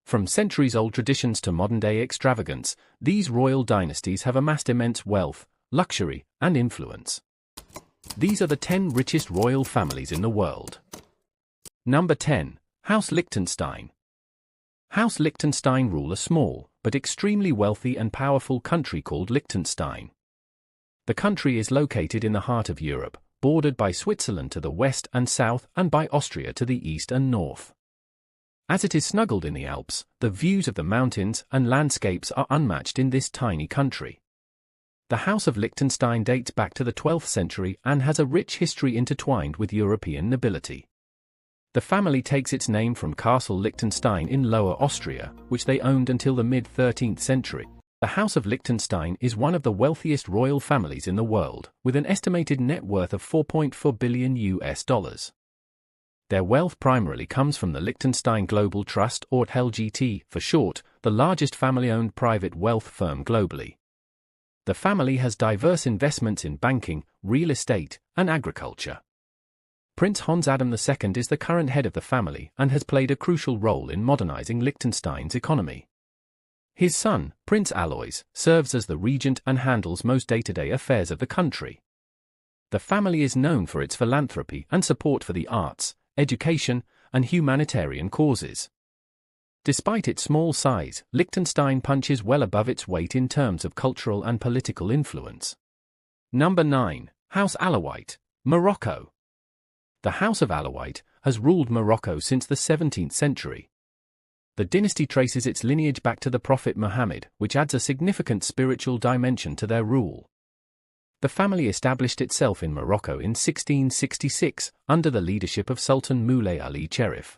From centuries-old traditions to modern-day extravagance, these royal dynasties have amassed immense wealth, luxury, and influence. These are the 10 richest royal families in the world. Number 10. House Liechtenstein. House Liechtenstein rule a small, but extremely wealthy and powerful country called Liechtenstein. The country is located in the heart of Europe, bordered by Switzerland to the west and south and by Austria to the east and north. As it is snuggled in the Alps, the views of the mountains and landscapes are unmatched in this tiny country. The House of Liechtenstein dates back to the 12th century and has a rich history intertwined with European nobility. The family takes its name from Castle Liechtenstein in Lower Austria, which they owned until the mid-13th century. The House of Liechtenstein is one of the wealthiest royal families in the world, with an estimated net worth of $4.4 billion US. Their wealth primarily comes from the Liechtenstein Global Trust, or LGT for short, the largest family-owned private wealth firm globally. The family has diverse investments in banking, real estate, and agriculture. Prince Hans Adam II is the current head of the family and has played a crucial role in modernizing Liechtenstein's economy. His son, Prince Alois, serves as the regent and handles most day-to-day affairs of the country. The family is known for its philanthropy and support for the arts, education, and humanitarian causes. Despite its small size, Liechtenstein punches well above its weight in terms of cultural and political influence. Number 9. House Alawite, Morocco. The House of Alawite has ruled Morocco since the 17th century. The dynasty traces its lineage back to the Prophet Muhammad, which adds a significant spiritual dimension to their rule. The family established itself in Morocco in 1666, under the leadership of Sultan Moulay Ali Cherif.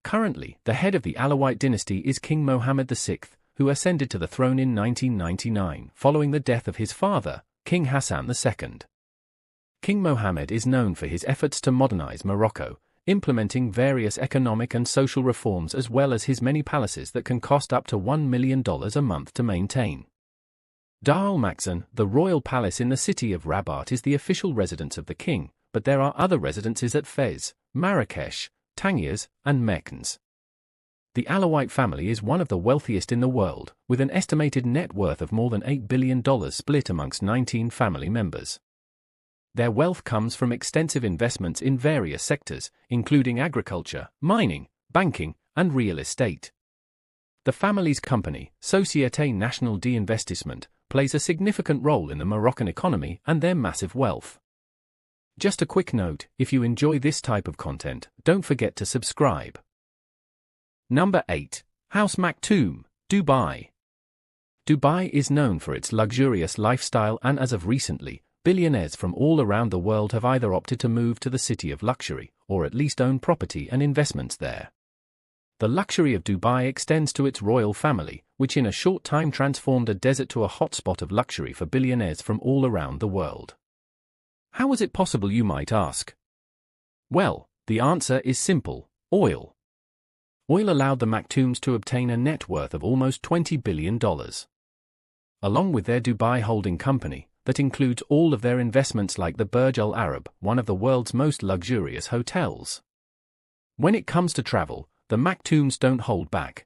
Currently, the head of the Alawite dynasty is King Mohammed VI, who ascended to the throne in 1999 following the death of his father, King Hassan II. King Mohammed is known for his efforts to modernize Morocco, implementing various economic and social reforms as well as his many palaces that can cost up to $1 million a month to maintain. Dar al-Maktoum, the royal palace in the city of Rabat, is the official residence of the king, but there are other residences at Fez, Marrakesh, Tangiers, and Meknes. The Alawite family is one of the wealthiest in the world, with an estimated net worth of more than $8 billion split amongst 19 family members. Their wealth comes from extensive investments in various sectors, including agriculture, mining, banking, and real estate. The family's company, Société Nationale d'Investissement, plays a significant role in the Moroccan economy and their massive wealth. Just a quick note, if you enjoy this type of content, don't forget to subscribe. Number 8. House Maktoum, Dubai. Dubai is known for its luxurious lifestyle, and as of recently, billionaires from all around the world have either opted to move to the city of luxury, or at least own property and investments there. The luxury of Dubai extends to its royal family, which in a short time transformed a desert to a hotspot of luxury for billionaires from all around the world. How was it possible, you might ask? Well, the answer is simple: oil. Oil allowed the Maktoums to obtain a net worth of almost $20 billion. Along with their Dubai holding company, that includes all of their investments like the Burj Al Arab, one of the world's most luxurious hotels. When it comes to travel, the Maktoums don't hold back.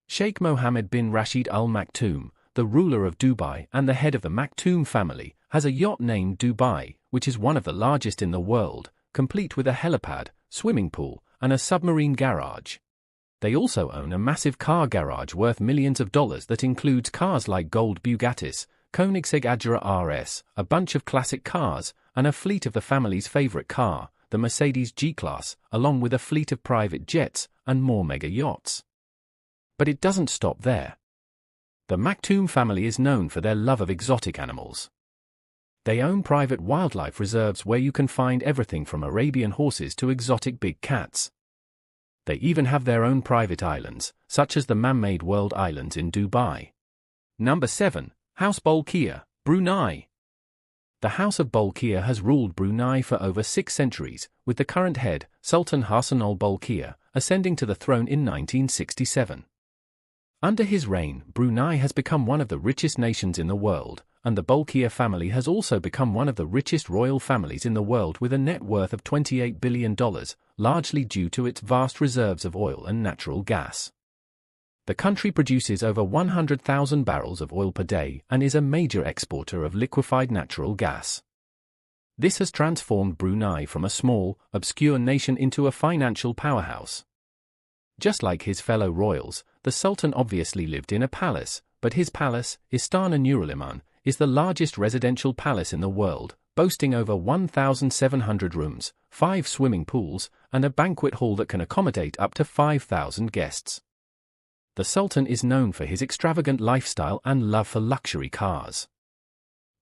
Sheikh Mohammed bin Rashid Al Maktoum, the ruler of Dubai and the head of the Maktoum family, has a yacht named Dubai, which is one of the largest in the world, complete with a helipad, swimming pool, and a submarine garage. They also own a massive car garage worth millions of dollars that includes cars like gold Bugattis, Koenigsegg Agera RS, a bunch of classic cars, and a fleet of the family's favorite car, the Mercedes G-Class, along with a fleet of private jets and more mega yachts. But it doesn't stop there. The Maktoum family is known for their love of exotic animals. They own private wildlife reserves where you can find everything from Arabian horses to exotic big cats. They even have their own private islands, such as the man-made World Islands in Dubai. Number 7. House Bolkiah, Brunei. The House of Bolkiah has ruled Brunei for over 6 centuries, with the current head, Sultan Hassan al-Bolkiah, ascending to the throne in 1967. Under his reign, Brunei has become one of the richest nations in the world, and the Bolkiah family has also become one of the richest royal families in the world with a net worth of $28 billion, largely due to its vast reserves of oil and natural gas. The country produces over 100,000 barrels of oil per day and is a major exporter of liquefied natural gas. This has transformed Brunei from a small, obscure nation into a financial powerhouse. Just like his fellow royals, the Sultan obviously lived in a palace, but his palace, Istana Nurul-Iman, is the largest residential palace in the world, boasting over 1,700 rooms, 5 swimming pools, and a banquet hall that can accommodate up to 5,000 guests. The Sultan is known for his extravagant lifestyle and love for luxury cars.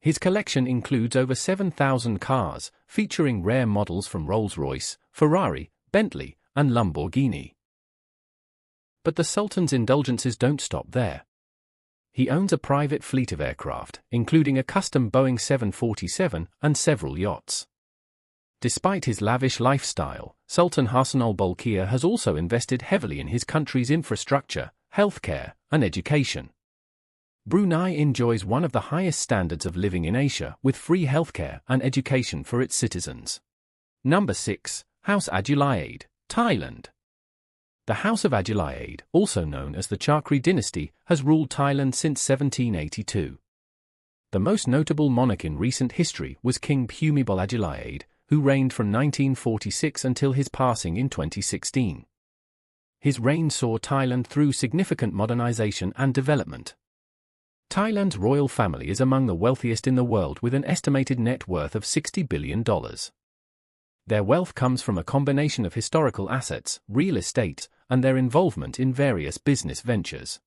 His collection includes over 7,000 cars, featuring rare models from Rolls-Royce, Ferrari, Bentley, and Lamborghini. But the Sultan's indulgences don't stop there. He owns a private fleet of aircraft, including a custom Boeing 747 and several yachts. Despite his lavish lifestyle, Sultan Hassan al-Bolkiah has also invested heavily in his country's infrastructure, healthcare, and education. Brunei enjoys one of the highest standards of living in Asia, with free healthcare and education for its citizens. Number 6. House Adulaid, Thailand. The House of Adulaid, also known as the Qatari dynasty, has ruled Thailand since 1782. The most notable monarch in recent history was King Bhumibol Adulyadej, who reigned from 1946 until his passing in 2016. His reign saw Thailand through significant modernization and development. Thailand's royal family is among the wealthiest in the world with an estimated net worth of $60 billion. Their wealth comes from a combination of historical assets, real estate, and their involvement in various business ventures.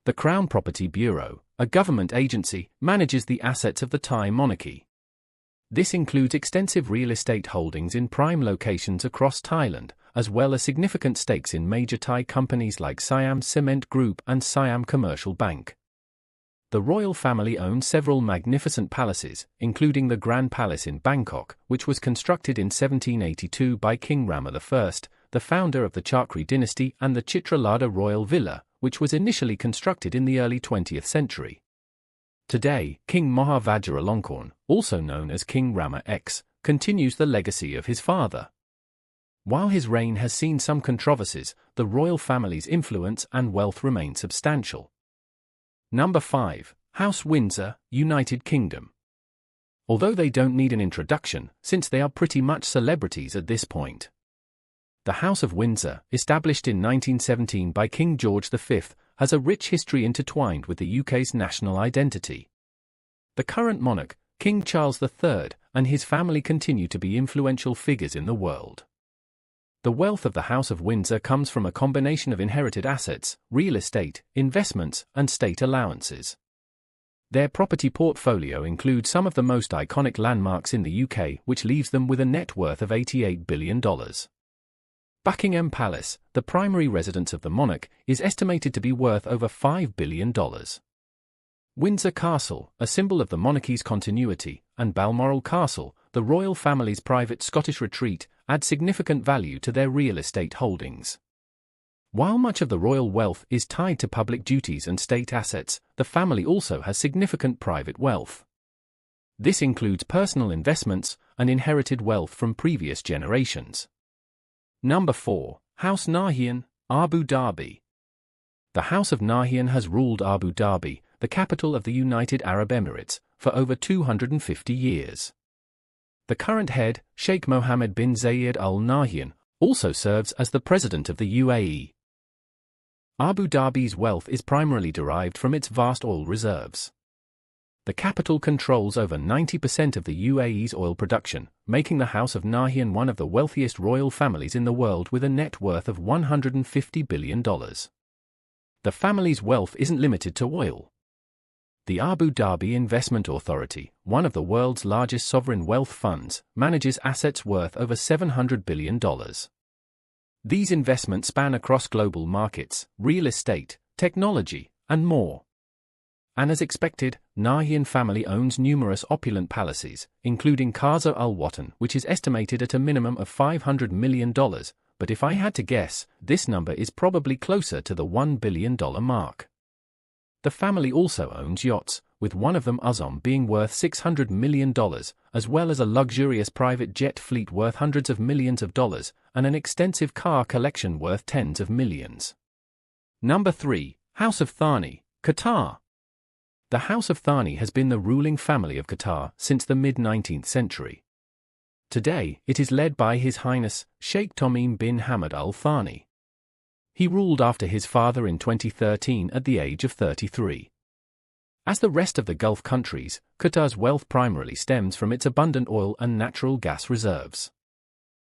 The Crown Property Bureau, a government agency, manages the assets of the Thai monarchy. This includes extensive real estate holdings in prime locations across Thailand, as well as significant stakes in major Thai companies like Siam Cement Group and Siam Commercial Bank. The royal family owns several magnificent palaces, including the Grand Palace in Bangkok, which was constructed in 1782 by King Rama I, the founder of the Qatari dynasty, and the Chitralada Royal Villa, which was initially constructed in the early 20th century. Today, King Maha Vajiralongkorn, also known as King Rama X, continues the legacy of his father. While his reign has seen some controversies, the royal family's influence and wealth remain substantial. Number 5. House Windsor, United Kingdom. Although they don't need an introduction, since they are pretty much celebrities at this point. The House of Windsor, established in 1917 by King George V, has a rich history intertwined with the UK's national identity. The current monarch, King Charles III, and his family continue to be influential figures in the world. The wealth of the House of Windsor comes from a combination of inherited assets, real estate, investments, and state allowances. Their property portfolio includes some of the most iconic landmarks in the UK, which leaves them with a net worth of $88 billion. Buckingham Palace, the primary residence of the monarch, is estimated to be worth over $5 billion. Windsor Castle, a symbol of the monarchy's continuity, and Balmoral Castle, the royal family's private Scottish retreat, add significant value to their real estate holdings. While much of the royal wealth is tied to public duties and state assets, the family also has significant private wealth. This includes personal investments and inherited wealth from previous generations. Number 4. House Nahyan, Abu Dhabi. The House of Nahyan has ruled Abu Dhabi, the capital of the United Arab Emirates, for over 250 years. The current head, Sheikh Mohammed bin Zayed Al Nahyan, also serves as the president of the UAE. Abu Dhabi's wealth is primarily derived from its vast oil reserves. The capital controls over 90% of the UAE's oil production, making the House of Nahyan one of the wealthiest royal families in the world with a net worth of $150 billion. The family's wealth isn't limited to oil. The Abu Dhabi Investment Authority, one of the world's largest sovereign wealth funds, manages assets worth over $700 billion. These investments span across global markets, real estate, technology, and more. And as expected, Nahyan family owns numerous opulent palaces, including Qasr Al Watan, which is estimated at a minimum of $500 million, but if I had to guess, this number is probably closer to the $1 billion mark. The family also owns yachts, with one of them Uzum being worth $600 million, as well as a luxurious private jet fleet worth hundreds of millions of dollars, and an extensive car collection worth tens of millions. Number 3. House of Thani, Qatar. The House of Thani has been the ruling family of Qatar since the mid-19th century. Today, it is led by His Highness Sheikh Tamim bin Hamad Al Thani. He ruled after his father in 2013 at the age of 33. As the rest of the Gulf countries, Qatar's wealth primarily stems from its abundant oil and natural gas reserves.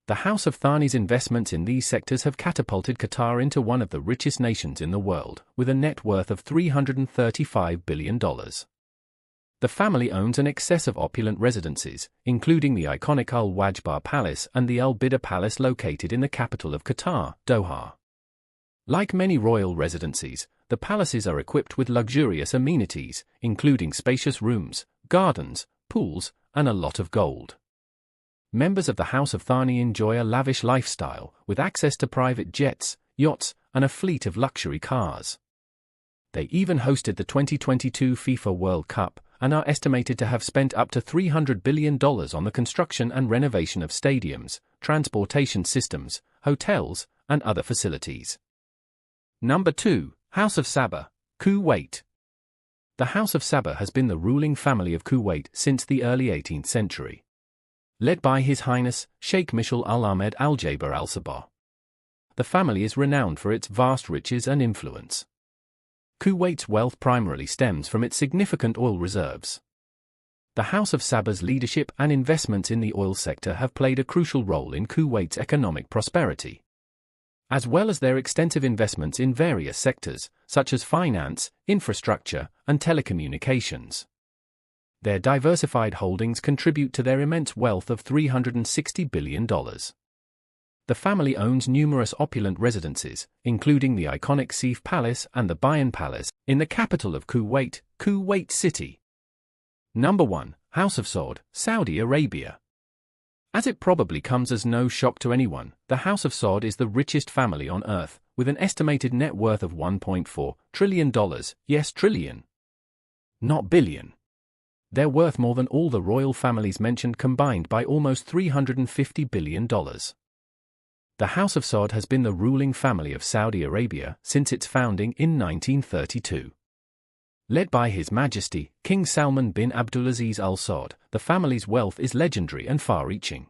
The House of Thani's investments in these sectors have catapulted Qatar into one of the richest nations in the world, with a net worth of $335 billion. The family owns an excess of opulent residences, including the iconic Al Wajba Palace and the Al Bida Palace located in the capital of Qatar, Doha. Like many royal residences, the palaces are equipped with luxurious amenities, including spacious rooms, gardens, pools, and a lot of gold. Members of the House of Thani enjoy a lavish lifestyle, with access to private jets, yachts, and a fleet of luxury cars. They even hosted the 2022 FIFA World Cup, and are estimated to have spent up to $300 billion on the construction and renovation of stadiums, transportation systems, hotels, and other facilities. Number 2. House of Sabah, Kuwait. The House of Sabah has been the ruling family of Kuwait since the early 18th century. Led by His Highness Sheikh Mishal Al-Ahmed Al-Jaber Al-Sabah. The family is renowned for its vast riches and influence. Kuwait's wealth primarily stems from its significant oil reserves. The House of Sabah's leadership and investments in the oil sector have played a crucial role in Kuwait's economic prosperity, as well as their extensive investments in various sectors, such as finance, infrastructure, and telecommunications. Their diversified holdings contribute to their immense wealth of $360 billion. The family owns numerous opulent residences, including the iconic Seif Palace and the Bayan Palace, in the capital of Kuwait, Kuwait City. Number 1. House of Saud, Saudi Arabia. As it probably comes as no shock to anyone, the House of Saud is the richest family on earth, with an estimated net worth of $1.4 trillion, yes trillion, not billion. They're worth more than all the royal families mentioned combined by almost $350 billion. The House of Saud has been the ruling family of Saudi Arabia since its founding in 1932. Led by His Majesty, King Salman bin Abdulaziz Al Saud, the family's wealth is legendary and far-reaching.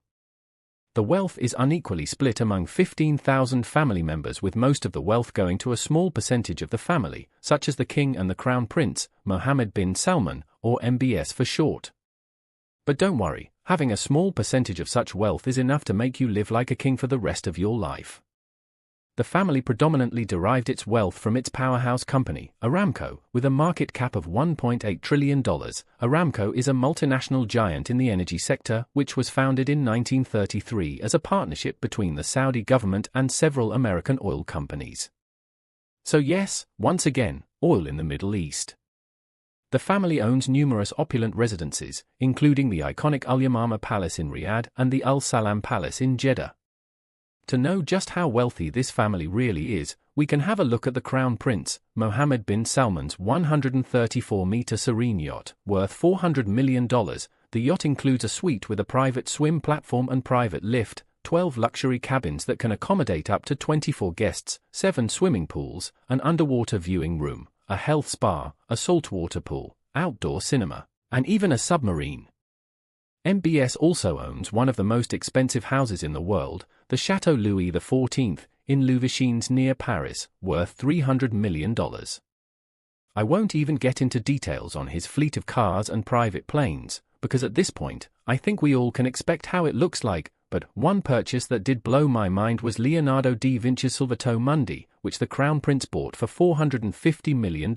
The wealth is unequally split among 15,000 family members, with most of the wealth going to a small percentage of the family, such as the King and the Crown Prince, Mohammed bin Salman, or MBS for short. But don't worry, having a small percentage of such wealth is enough to make you live like a king for the rest of your life. The family predominantly derived its wealth from its powerhouse company, Aramco, with a market cap of $1.8 trillion. Aramco is a multinational giant in the energy sector, which was founded in 1933 as a partnership between the Saudi government and several American oil companies. So yes, once again, oil in the Middle East. The family owns numerous opulent residences, including the iconic Al Yamama Palace in Riyadh and the Al Salam Palace in Jeddah. To know just how wealthy this family really is, we can have a look at the Crown Prince, Mohammed bin Salman's 134-meter Serene yacht, worth $400 million. The yacht includes a suite with a private swim platform and private lift, 12 luxury cabins that can accommodate up to 24 guests, 7 swimming pools, an underwater viewing room, a health spa, a saltwater pool, outdoor cinema, and even a submarine. MBS also owns one of the most expensive houses in the world, the Chateau Louis XIV, in Louveciennes near Paris, worth $300 million. I won't even get into details on his fleet of cars and private planes, because at this point, I think we all can expect how it looks like, but one purchase that did blow my mind was Leonardo da Vinci's Salvato Mundi, which the Crown Prince bought for $450 million.